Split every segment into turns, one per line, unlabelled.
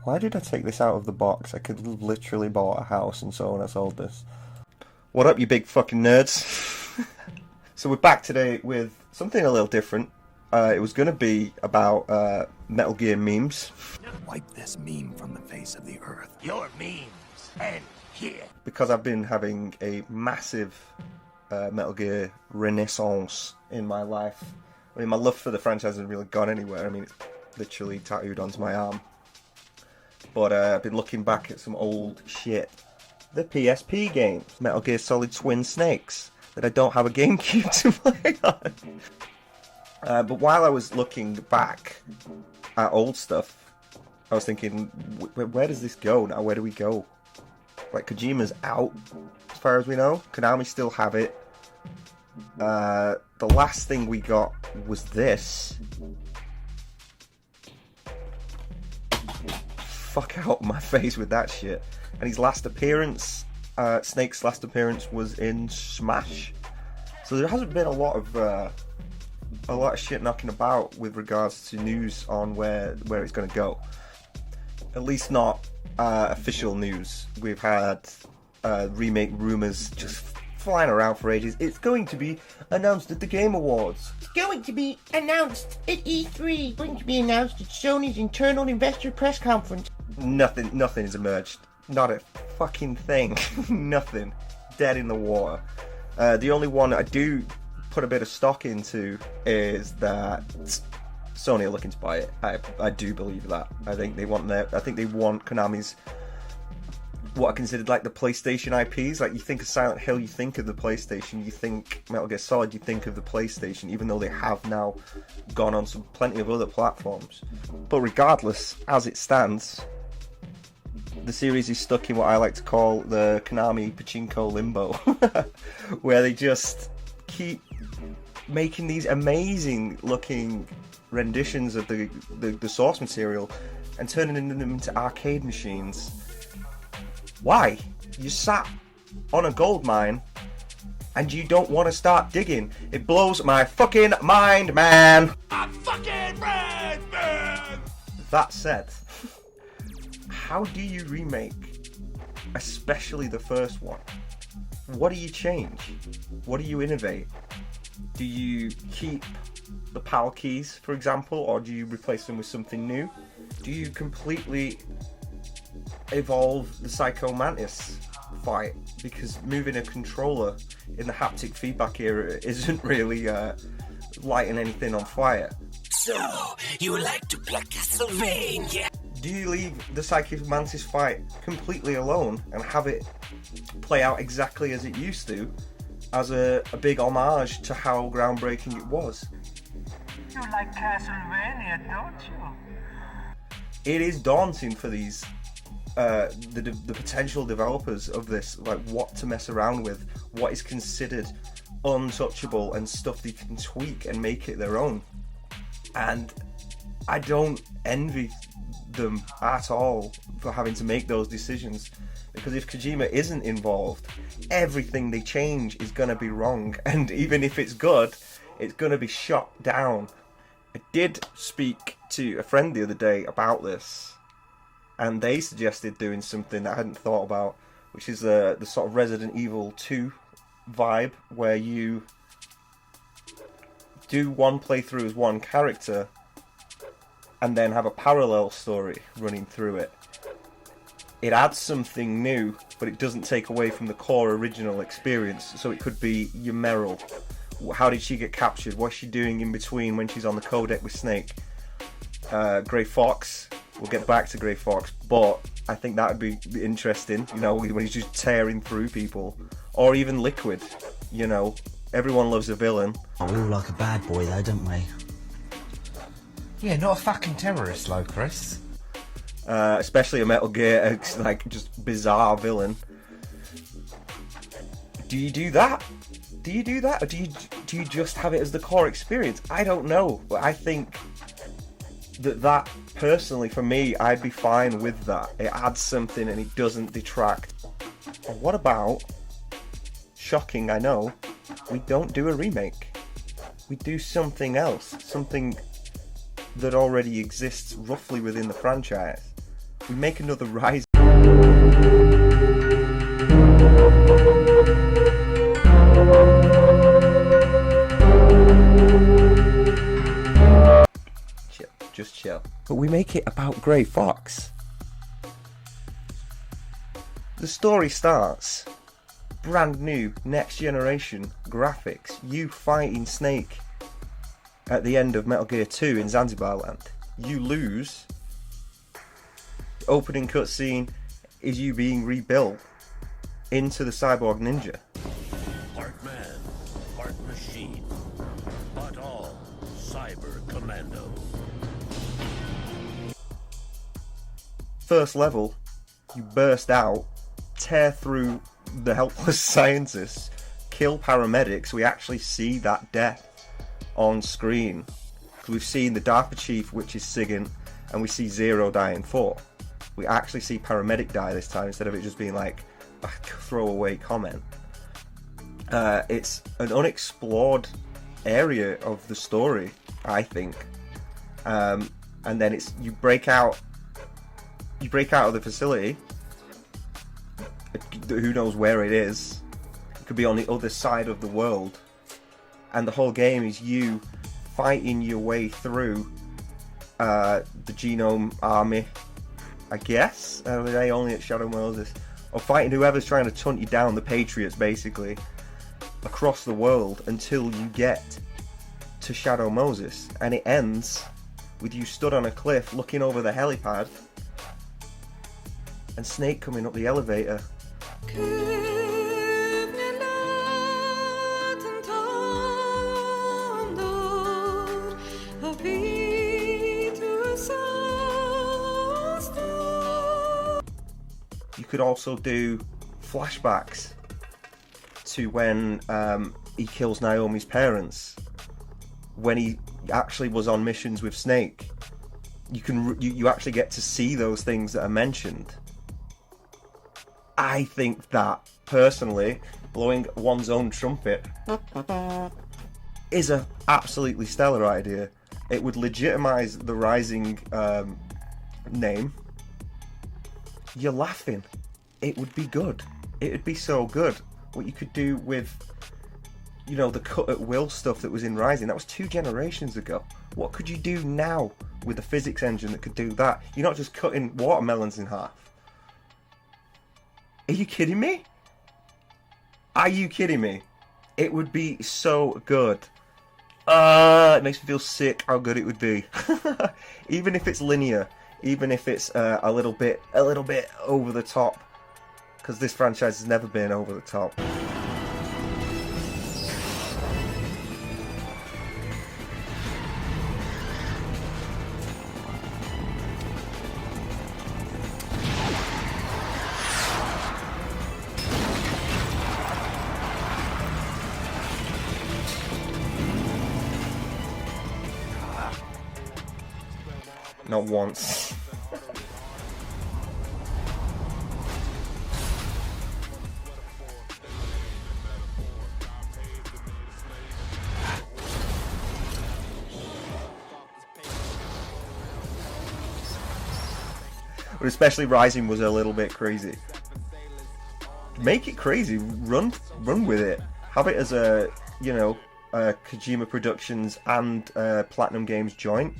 Why did I take this out of the box? I could have literally bought a house and so when I sold this. What up, you big fucking nerds? So we're back today with something a little different. It was going to be about Metal Gear memes.
Wipe this meme from the face of the earth. Your memes end here.
Because I've been having a massive Metal Gear renaissance in my life. I mean, my love for the franchise hasn't really gone anywhere. I mean, it's literally tattooed onto my arm. But I've been looking back at some old shit. The PSP games. Metal Gear Solid Twin Snakes. That I don't have a GameCube to play on. But while I was looking back at old stuff, I was thinking, where does this go now? Where do we go? Like, Kojima's out, as far as we know. Konami still have it. The last thing we got was this. Fuck out my face with that shit. And his last appearance, Snake's last appearance was in Smash. So there hasn't been a lot of shit knocking about with regards to news on where it's going to go. At least not official news. We've had remake rumors just flying around for ages. It's going to be announced at the Game Awards.
It's going to be announced at E3. It's going to be announced at Sony's internal investor press conference.
Nothing has emerged. Not a fucking thing. Nothing. Dead in the water. The only one I do put a bit of stock into is that Sony are looking to buy it. I do believe that. I think they want Konami's what are considered like the PlayStation IPs. Like, you think of Silent Hill, you think of the PlayStation. You think Metal Gear Solid, you think of the PlayStation, even though they have now gone on plenty of other platforms. But regardless, as it stands, the series is stuck in what I like to call the Konami Pachinko limbo, where they just keep making these amazing looking renditions of the source material and turning them into arcade machines. Why? You sat on a gold mine and you don't want to start digging. It blows my fucking mind, man.
I'm fucking red, man!
That said, how do you remake, especially the first one? What do you change? What do you innovate? Do you keep the PAL keys, for example, or do you replace them with something new? Do you completely evolve the Psycho Mantis fight? Because moving a controller in the haptic feedback era isn't really lighting anything on fire.
So, you like to play Castlevania?
Do you leave the Psycho Mantis fight completely alone and have it play out exactly as it used to, as a big homage to how groundbreaking it was?
You like Castlevania, don't you?
It is daunting for these the potential developers of this, like what to mess around with, what is considered untouchable, and stuff they can tweak and make it their own. And I don't envy them at all for having to make those decisions, because if Kojima isn't involved, everything they change is going to be wrong, and even if it's good, it's going to be shot down. I did speak to a friend the other day about this, and they suggested doing something I hadn't thought about, which is the sort of Resident Evil 2 vibe, where you do one playthrough as one character and then have a parallel story running through it. It adds something new, but it doesn't take away from the core original experience. So it could be your Meryl. How did she get captured? What's she doing in between when she's on the codec with Snake? Grey Fox. We'll get back to Grey Fox, but I think that would be interesting, you know, when he's just tearing through people. Or even Liquid, you know. Everyone loves a villain.
We all like a bad boy though, don't we?
Yeah, not a fucking terrorist, though, Chris.
Especially a Metal Gear, like, just bizarre villain. Do you do that? Do you do that? Or do you just have it as the core experience? I don't know, but I think that personally, for me, I'd be fine with that. It adds something and it doesn't detract. And what about, shocking, I know, we don't do a remake. We do something else, something that already exists roughly within the franchise. we make another Rise. Chill, just chill. But we make it about Grey Fox. The story starts brand new, next generation graphics. You fighting Snake at the end of Metal Gear 2 in Zanzibar Land. You lose. The opening cutscene is you being rebuilt into the Cyborg Ninja.
Part man, part machine, but all Cyber Commando.
First level, you burst out, tear through the helpless scientists, kill paramedics. We actually see that death on screen. We've seen the DARPA chief, which is Sigan, and we see Zero die in 4. We actually see paramedic die this time instead of it just being like a throwaway comment. It's an unexplored area of the story, I think. And then it's you break out of the facility. Who knows where it is? It could be on the other side of the world, and the whole game is you fighting your way through the Genome Army, I guess. Are they only at Shadow Moses? Or fighting whoever's trying to hunt you down, the Patriots, basically, across the world until you get to Shadow Moses, and it ends with you stood on a cliff looking over the helipad, and Snake coming up the elevator. You could also do flashbacks to when he kills Naomi's parents, when he actually was on missions with Snake. You actually get to see those things that are mentioned. I think that, personally, blowing one's own trumpet is a absolutely stellar idea. It would legitimize the Rising name. You're laughing. It would be good. It would be so good. What you could do with, you know, the cut at will stuff that was in Rising, that was 2 generations ago. What could you do now with a physics engine that could do that? You're not just cutting watermelons in half. Are you kidding me? Are you kidding me? It would be so good. It makes me feel sick how good it would be. Even if it's linear, even if it's a little bit over the top, because this franchise has never been over the top. Not once. But especially Rising was a little bit crazy. Make it crazy. Run with it. Have it as a, you know, Kojima Productions and Platinum Games joint.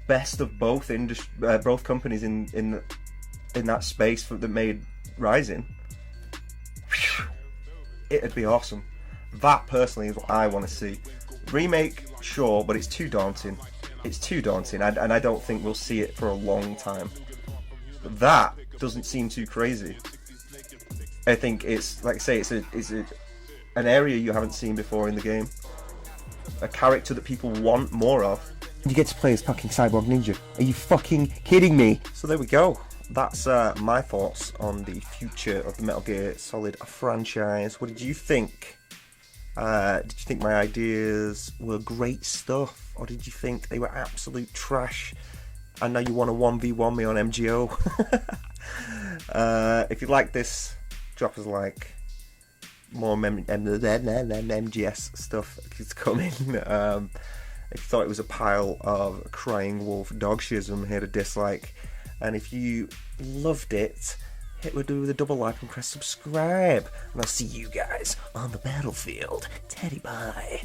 Best of both both companies in that space that made Rising. It'd be awesome. That personally is what I want to see. Remake, sure, but it's too daunting. It's too daunting, and I don't think we'll see it for a long time. But that doesn't seem too crazy. I think it's, like I say, it's an area you haven't seen before in the game. A character that people want more of.
You get to play as fucking Cyborg Ninja. Are you fucking kidding me?
So there we go. That's my thoughts on the future of the Metal Gear Solid franchise. What did you think? Did you think my ideas were great stuff? Or did you think they were absolute trash? I know you want to 1v1 me on MGO. If you like this, drop us a like. More MGS stuff is coming. If you thought it was a pile of crying wolf dog shiism, hit a dislike. And if you loved it, hit with a double like and press subscribe. And I'll see you guys on the battlefield. Teddy, bye.